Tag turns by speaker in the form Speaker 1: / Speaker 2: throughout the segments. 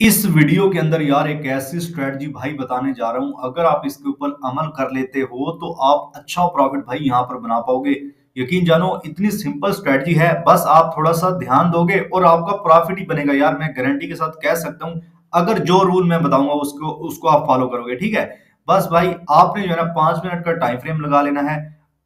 Speaker 1: इस वीडियो के अंदर यार एक ऐसी स्ट्रेटजी भाई बताने जा रहा हूं, अगर आप इसके ऊपर अमल कर लेते हो तो आप अच्छा प्रॉफिट भाई यहां पर बना पाओगे। यकीन जानो इतनी सिंपल स्ट्रेटजी है, बस आप थोड़ा सा ध्यान दोगे और आपका प्रॉफिट ही बनेगा यार, मैं गारंटी के साथ कह सकता हूं। अगर जो रूल मैं बताऊंगा उसको उसको आप फॉलो करोगे, ठीक है। बस भाई आपने जो है ना 5 मिनट का टाइम फ्रेम लगा लेना है।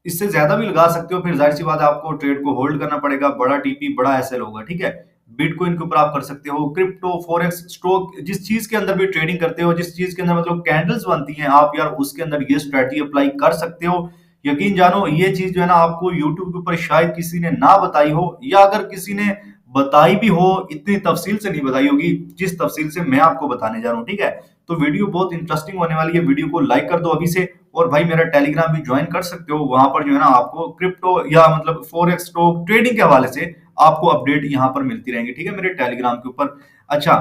Speaker 1: इससे ज्यादा भी लगा सकते हो, फिर जाहिर सी बात है आपको ट्रेड को होल्ड करना पड़ेगा, बड़ा टीपी बड़ा एसएल होगा, ठीक है। बिटकॉइन के ऊपर आप कर सकते हो, क्रिप्टो फॉरेक्स स्टॉक, जिस चीज के अंदर भी ट्रेडिंग करते हो, जिस चीज के अंदर मतलब कैंडल्स बनती हैं, आप यार उसके अंदर ये स्ट्रेटजी अप्लाई कर सकते हो। यकीन जानो ये चीज जो है ना आपको यूट्यूब के ऊपर शायद किसी ने ना बताई हो, या अगर किसी ने बताई भी हो इतनी तफसील से नहीं बताई होगी जिस तफसील से मैं आपको बताने जा रहा हूँ, ठीक है। तो वीडियो बहुत इंटरेस्टिंग होने वाली है, वीडियो को लाइक कर दो अभी से। और भाई मेरा टेलीग्राम भी ज्वाइन कर सकते हो, वहां पर जो है ना आपको क्रिप्टो या मतलब फॉरेक्स स्टॉक ट्रेडिंग के हवाले से आपको अपडेट यहाँ पर मिलती रहेंगी, ठीक है, मेरे टेलीग्राम के ऊपर। अच्छा,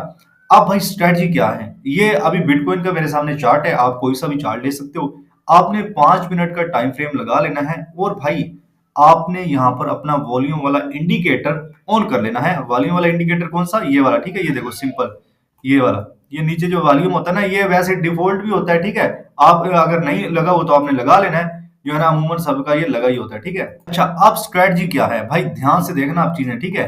Speaker 1: अब भाई स्ट्रेटजी क्या है, ये अभी बिटकॉइन का मेरे सामने चार्ट है, आप कोई सा भी चार्ट ले सकते हो। आपने 5 मिनट का टाइम फ्रेम लगा लेना है और भाई आपने यहाँ पर अपना वॉल्यूम वाला इंडिकेटर ऑन कर लेना है। वॉल्यूम वाला इंडिकेटर कौन सा, ये वाला, ठीक है। ये देखो सिंपल, ये वाला, ये नीचे जो वॉल्यूम होता है ना, ये वैसे डिफॉल्ट भी होता है, ठीक है। आप अगर नहीं लगा हो तो आपने लगा लेना है, जो है ना अमूमन सबका ये लगा ही होता है, ठीक है। अच्छा, अब स्ट्रेटजी क्या है भाई, ध्यान से देखना आप चीजें, ठीक है।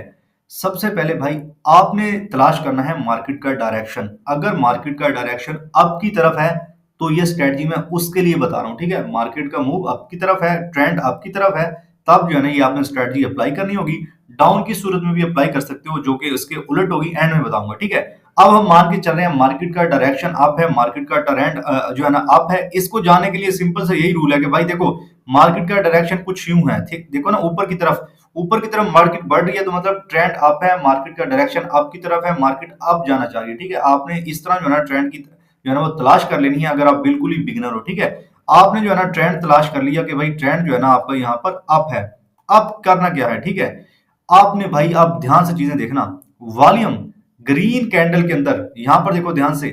Speaker 1: सबसे पहले भाई आपने तलाश करना है मार्केट का डायरेक्शन। अगर मार्केट का डायरेक्शन अप की तरफ है तो ये स्ट्रेटजी मैं उसके लिए बता रहा हूँ, ठीक है। मार्केट का मूव अप की तरफ है, ट्रेंड अप की तरफ है, तब जो है ना ये आपने स्ट्रेटजी अप्लाई करनी होगी। डाउन की सूरत में भी अप्लाई कर सकते हो, जो कि इसके उलट होगी, एंड में बताऊंगा, ठीक है। अब हम मान के चल रहे हैं मार्केट का डायरेक्शन अप है, मार्केट का ट्रेंड जो है ना अप है। इसको जानने के लिए सिंपल से यही रूल है कि भाई देखो मार्केट का डायरेक्शन कुछ यूं है, ठीक, देखो ना ऊपर की तरफ, ऊपर की तरफ मार्केट बढ़ रही है तो मतलब ट्रेंड अप है, मार्केट का डायरेक्शन अप की तरफ है, मार्केट अप जाना चाह रही है, ठीक है। आपने इस तरह जो है ना ट्रेंड की जो है ना वो तलाश कर लेनी है, अगर आप बिल्कुल ही बिगिनर हो, ठीक है। आपने जो है ना ट्रेंड तलाश कर लिया कि भाई ट्रेंड जो है ना आपका यहाँ पर अप है। अब करना क्या है, ठीक है। आपने भाई आप ध्यान से चीजें देखना, वॉल्यूम ग्रीन कैंडल के अंदर, यहां पर देखो ध्यान से,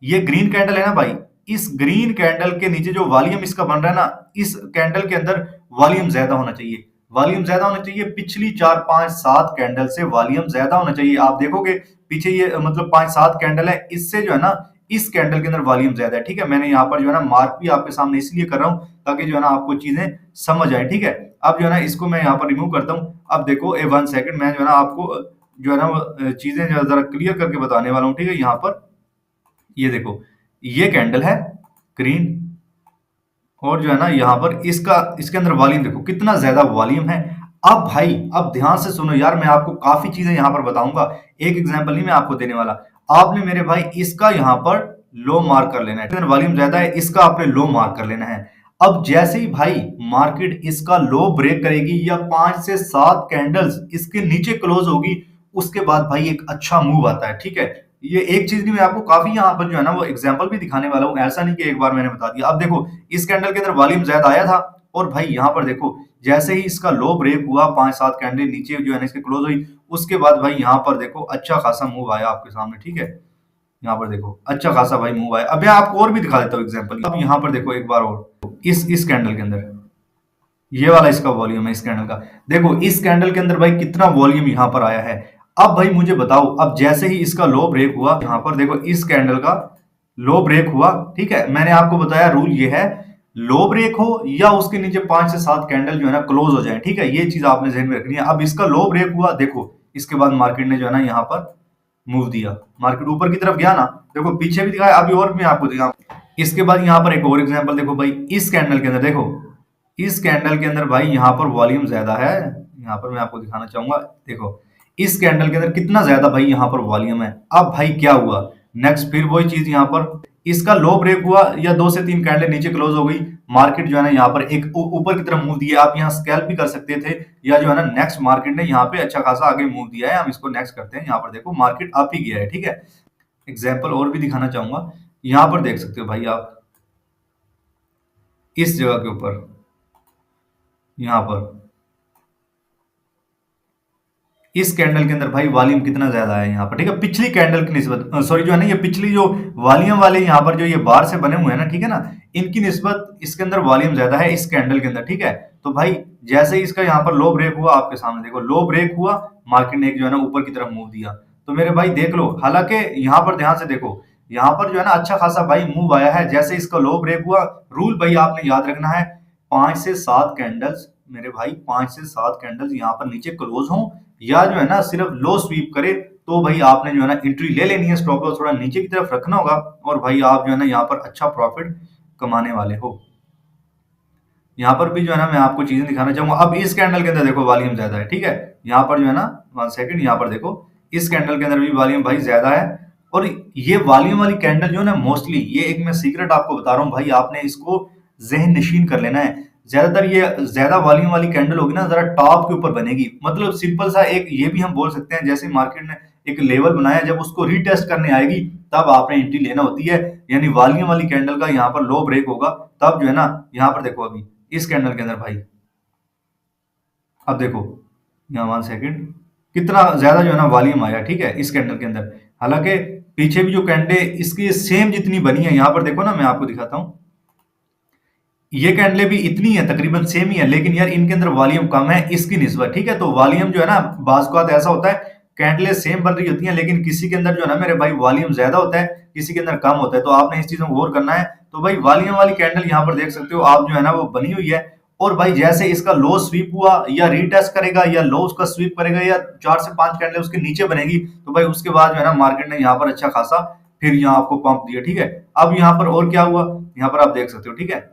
Speaker 1: ये ग्रीन कैंडल है ना भाई, इस ग्रीन कैंडल के नीचे जो वॉल्यूम इसका बन रहा है ना, इस कैंडल के अंदर वॉल्यूम ज्यादा होना चाहिए। वॉल्यूम ज्यादा होना चाहिए, पिछली 4 5 7 कैंडल से वॉल्यूम ज्यादा होना चाहिए। आप देखोगे पीछे ये मतलब 5 7 कैंडल है, इससे जो है ना इस कैंडल के अंदर वॉल्यूम ज्यादा है, ठीक है। मैंने यहाँ पर जो है ना मार्क भी आपके सामने इसलिए कर रहा हूँ ताकि जो है ना आपको चीजें समझ आए, ठीक है। अब जो है ना इसको मैं यहाँ पर रिमूव करता हूँ। अब देखो 1 सेकंड, मैं जो है ना आपको जो है ना वो चीजें जरा क्लियर करके बताने वाला हूँ, ठीक है। यहाँ पर ये देखो, ये कैंडल है ग्रीन, और जो है ना यहाँ पर इसका इसके अंदर वॉल्यूम देखो कितना ज्यादा वॉल्यूम है। अब भाई अब ध्यान से सुनो यार, मैं आपको काफी चीजें यहाँ पर बताऊंगा, एक एग्जांपल नहीं मैं आपको देने वाला। आपने मेरे भाई इसका यहाँ पर लो मार्क कर लेना है, वॉल्यूम ज्यादा है, इसका आपने लो मार्क कर लेना है। अब जैसे ही भाई मार्केट इसका लो ब्रेक करेगी या 5 से 7 कैंडल्स इसके नीचे क्लोज होगी, उसके बाद भाई एक अच्छा मूव आता है, ठीक है। ये एक चीज नहीं, मैं आपको काफी यहाँ पर जो है ना वो एग्जांपल भी दिखाने वाला हूँ, ऐसा नहीं कि एक बार मैंने बता दिया। अब देखो इस कैंडल के अंदर वॉल्यूम ज्यादा आया था, और भाई यहाँ पर देखो जैसे ही इसका लो ब्रेक हुआ, 5 7 कैंडल नीचे जो है ना इसके क्लोज हुई, उसके बाद भाई यहाँ पर देखो अच्छा खासा मूव आया आपके सामने, ठीक है। यहाँ पर देखो अच्छा खासा भाई मूव आया। अब मैं आपको और भी दिखा देता हूँ एग्जाम्पल। अब यहाँ पर देखो एक बार और, इस कैंडल के अंदर ये वाला इसका वॉल्यूम है इस कैंडल का, देखो इस कैंडल के अंदर भाई कितना वॉल्यूम यहाँ पर आया है। अब भाई मुझे बताओ, अब जैसे ही इसका लो ब्रेक हुआ, यहाँ पर देखो इस कैंडल का लो ब्रेक हुआ, ठीक है। मैंने आपको बताया रूल ये है, लो ब्रेक हो या उसके नीचे 5 से 7 कैंडल जो है ना क्लोज हो जाए, ठीक है। ये चीज आपने ध्यान में रखनी है। अब इसका लो ब्रेक हुआ, देखो इसके बाद मार्केट ने जो है ना यहाँ पर मूव दिया, मार्केट ऊपर की तरफ गया ना, देखो पीछे भी दिखाया, अभी और मैं आपको दिखा। इसके बाद यहाँ पर एक और एग्जांपल देखो भाई, इस कैंडल के अंदर देखो, इस कैंडल के अंदर भाई यहाँ पर वॉल्यूम ज्यादा है, यहाँ पर मैं आपको दिखाना चाहूंगा, देखो इस कैंडल के अंदर कितना ज्यादा भाई यहाँ पर वॉल्यूम है। अब भाई क्या हुआ नेक्स्ट, फिर वही चीज यहाँ पर इसका लो ब्रेक हुआ या 2 से 3 कैंडल नीचे क्लोज हो गई, मार्केट जो है ना यहाँ पर एक ऊपर की तरफ मूव दिया। आप यहाँ स्कैल्प भी कर सकते थे, या जो है ना नेक्स्ट मार्केट ने यहाँ पे अच्छा खासा आगे मूव दिया है, हम इसको नेक्स्ट करते हैं। यहाँ पर देखो मार्केट अप ही गया है, ठीक है। एग्जाम्पल और भी दिखाना चाहूंगा, यहाँ पर देख सकते हो भाई आप, इस जगह के ऊपर, यहाँ पर इस कैंडल के अंदर भाई वॉल्यूम कितना ज्यादा है यहाँ पर, ठीक है, पिछली कैंडल की निस्बत, सॉरी जो है ना ये पिछली जो वॉल्यूम वाले यहाँ पर जो ये बार से बने हुए हैं ना, ठीक है ना, इनकी निस्बत इसके अंदर वॉल्यूम ज्यादा है इस कैंडल के अंदर, ठीक है। तो भाई जैसे ही इसका यहाँ पर लो ब्रेक हुआ, आपके सामने देखो लो ब्रेक हुआ, मार्केट ने एक जो है ना ऊपर की तरफ मूव दिया, तो मेरे भाई देख लो, हालांकि यहाँ पर ध्यान से देखो, यहाँ पर जो है ना अच्छा खासा भाई मूव आया है। जैसे इसका लो ब्रेक हुआ, रूल भाई आपने याद रखना है, 5 से 7 कैंडल्स मेरे भाई, 5 से 7 कैंडल्स यहाँ पर नीचे क्लोज हों या जो है ना सिर्फ लो स्वीप करे, तो भाई आपने जो है ना एंट्री ले लेनी है, स्टॉप लॉस थोड़ा नीचे की तरफ रखना होगा, और भाई आप जो है ना यहाँ पर अच्छा प्रॉफिट कमाने वाले हो। यहाँ पर भी जो है ना मैं आपको चीजें दिखाना चाहूंगा। अब इस कैंडल के अंदर देखो वॉल्यूम ज्यादा है, ठीक है, यहाँ पर जो है ना 1 सेकंड, यहाँ पर देखो इस कैंडल के अंदर भी वॉल्यूम भाई ज्यादा है। और ये वॉल्यूम वाली कैंडल जो है ना मोस्टली, ये एक मैं सीक्रेट आपको बता रहा हूँ भाई, आपने इसको जहन नशीन कर लेना है। ज्यादातर ये ज्यादा वॉल्यूम वाली कैंडल होगी ना, जरा टॉप के ऊपर बनेगी। मतलब सिंपल सा एक ये भी हम बोल सकते हैं, जैसे मार्केट ने एक लेवल बनाया, जब उसको रीटेस्ट करने आएगी तब आपने एंट्री लेना होती है। यानी वॉल्यूम वाली कैंडल का यहाँ पर लो ब्रेक होगा, तब जो है ना यहाँ पर देखो अभी इस कैंडल के अंदर भाई, अब देखो यहाँ 1 सेकंड, कितना ज्यादा जो है ना वॉल्यूम आया, ठीक है, इस कैंडल के अंदर। हालांकि पीछे भी जो कैंडल इसकी सेम जितनी बनी है, यहाँ पर देखो ना मैं आपको दिखाता हूँ, ये कैंडलें भी इतनी है, तकरीबन सेम ही है, लेकिन यार इनके अंदर वॉल्यूम कम है इसकी निस्बत, ठीक है। तो वॉल्यूम जो है ना बाज का ऐसा होता है, कैंडलें सेम बन रही होती हैं, लेकिन किसी के अंदर जो है ना मेरे भाई वॉल्यूम ज्यादा होता है, किसी के अंदर कम होता है। तो आपने इस चीज में गौर करना है। तो भाई वॉल्यूम वाली कैंडल यहाँ पर देख सकते हो आप, जो है ना वो बनी हुई है। और भाई जैसे इसका लो स्वीप हुआ, या रीटेस्ट करेगा, या लो उसका स्वीप करेगा, या 4 से 5 कैंडल उसके नीचे बनेगी, तो भाई उसके बाद जो है ना मार्केट ने यहाँ पर अच्छा खासा फिर यहाँ आपको पंप दिया, ठीक है। अब यहाँ पर और क्या हुआ, यहाँ पर आप देख सकते हो, ठीक है।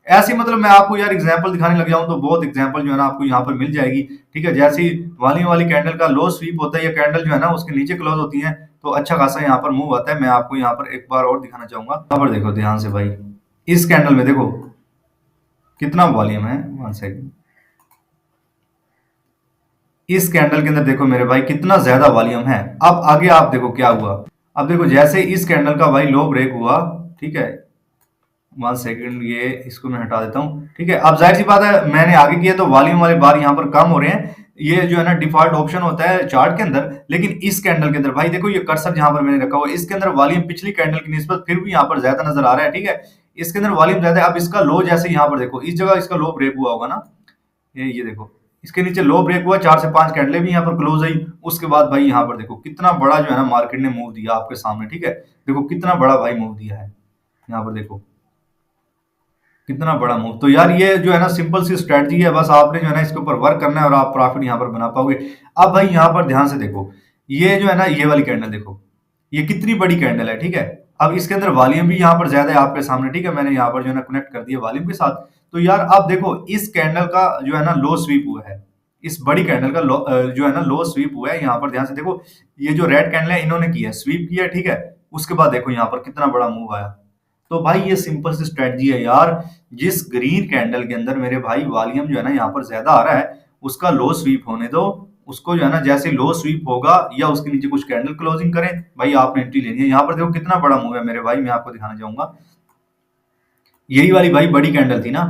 Speaker 1: ऐसे मतलब मैं आपको यार एग्जांपल दिखाने लग जाऊं तो बहुत एग्जांपल जो है ना आपको यहाँ पर मिल जाएगी, ठीक है। जैसे ही वॉल्यूम वाली कैंडल का लो स्वीप होता है, या कैंडल जो है ना उसके नीचे क्लोज होती है, तो अच्छा खासा यहाँ पर मूव आता है। मैं आपको यहाँ पर एक बार और दिखाना चाहूंगा। यहाँ पर देखो ध्यान से भाई, इस कैंडल में देखो कितना वॉल्यूम है, 1 सेकंड, इस कैंडल के अंदर देखो मेरे भाई कितना ज्यादा वॉल्यूम है। अब आगे आप देखो क्या हुआ। अब देखो जैसे इस कैंडल का भाई लो ब्रेक हुआ, ठीक है, 1 सेकंड, ये इसको मैं हटा देता हूँ, ठीक है। अब जाहिर सी बात है मैंने आगे किया तो वॉल्यूम वाले बार यहाँ पर कम हो रहे हैं, ये जो है ना डिफॉल्ट ऑप्शन होता है चार्ट के अंदर। लेकिन इस कैंडल के अंदर भाई देखो, ये कर्सर जहां पर मैंने रखा हुआ है, इसके अंदर वॉल्यूम पिछली कैंडल की निस्बत फिर भी यहाँ पर ज्यादा नजर आ रहा है, ठीक है। इसके अंदर वॉल्यूम ज्यादा है। अब इसका लो जैसे यहाँ पर देखो, इस जगह इसका लो ब्रेक हुआ होगा ना, ये देखो इसके नीचे लो ब्रेक हुआ, 4 से 5 कैंडलें भी यहाँ पर क्लोज आई। उसके बाद भाई यहाँ पर देखो कितना बड़ा जो है ना मार्केट ने मूव दिया आपके सामने, ठीक है। देखो कितना बड़ा भाई मूव दिया है, यहाँ पर देखो कितना बड़ा मूव। तो यार ये जो है ना सिंपल सी स्ट्रेटजी है, बस आपने जो है ना इसके ऊपर वर्क करना है और आप प्रॉफिट यहाँ पर बना पाओगे। अब भाई यहाँ पर ध्यान से देखो, ये जो है ना ये वाली कैंडल देखो, ये कितनी बड़ी कैंडल है, ठीक है। अब इसके अंदर वॉल्यूम भी यहाँ पर ज्यादा है आपके सामने, ठीक है। मैंने यहाँ पर जो है ना कनेक्ट कर दिया वॉल्यूम के साथ। तो यार अब देखो इस कैंडल का जो है ना लो स्वीप हुआ है, इस बड़ी कैंडल का जो है ना लो स्वीप हुआ है। यहाँ पर ध्यान से देखो, ये जो रेड कैंडल है इन्होंने किया है, स्वीप किया है, ठीक है। उसके बाद देखो यहाँ पर कितना बड़ा मूव आया। तो भाई ये सिंपल सी स्ट्रेटजी है यार। जिस ग्रीन कैंडल के अंदर मेरे भाई वॉल्यूम जो है ना यहाँ पर ज्यादा आ रहा है, उसका लो स्वीप होने दो। उसको जो है ना जैसे लो स्वीप होगा या उसके नीचे कुछ कैंडल क्लोजिंग करें, भाई आपने एंट्री लेनी है। यहाँ पर देखो कितना बड़ा मूव है मेरे भाई, मैं आपको दिखाना चाहूंगा। यही वाली भाई बड़ी कैंडल थी ना,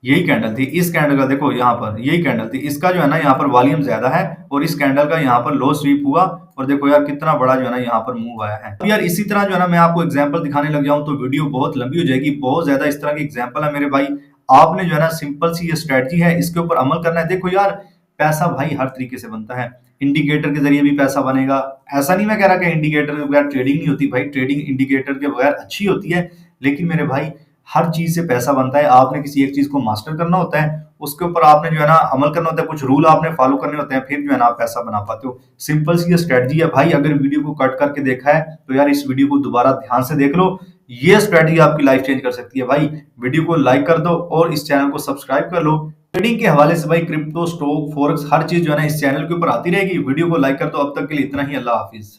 Speaker 1: यही कैंडल थी। इस कैंडल का देखो यहाँ पर यही कैंडल थी, इसका जो है ना यहाँ पर वॉल्यूम ज्यादा है, और इस कैंडल का यहाँ पर लो स्वीप हुआ, और देखो यार कितना बड़ा जो है ना यहाँ पर मूव आया है। तो यार इसी तरह जो है ना मैं आपको एग्जांपल दिखाने लग जाऊं तो वीडियो बहुत लंबी हो जाएगी। बहुत ज्यादा इस तरह की एग्जांपल है मेरे भाई। आपने जो है ना सिंपल सी ये स्ट्रेटजी है, इसके ऊपर अमल करना है। देखो यार पैसा भाई हर तरीके से बनता है, इंडिकेटर के जरिए भी पैसा बनेगा। ऐसा नहीं मैं कह रहा कि इंडिकेटर के बगैर ट्रेडिंग नहीं होती, भाई ट्रेडिंग इंडिकेटर के बगैर अच्छी होती है। लेकिन मेरे भाई हर चीज से पैसा बनता है। आपने किसी एक चीज को मास्टर करना होता है, उसके ऊपर आपने जो है ना अमल करना होता है, कुछ रूल आपने फॉलो करने होते हैं, फिर जो है ना आप पैसा बना पाते हो। सिंपल सी स्ट्रेटजी है भाई। अगर वीडियो को कट करके देखा है तो यार इस वीडियो को दोबारा ध्यान से देख लो। ये स्ट्रेटजी आपकी लाइफ चेंज कर सकती है भाई। वीडियो को लाइक कर दो और इस चैनल को सब्सक्राइब कर लो। ट्रेडिंग के हवाले से भाई क्रिप्टो, स्टॉक, फॉरेक्स हर चीज जो है ना इस चैनल के ऊपर आती रहेगी। वीडियो को लाइक कर दो। अब तक के लिए इतना ही। अल्लाह हाफिज।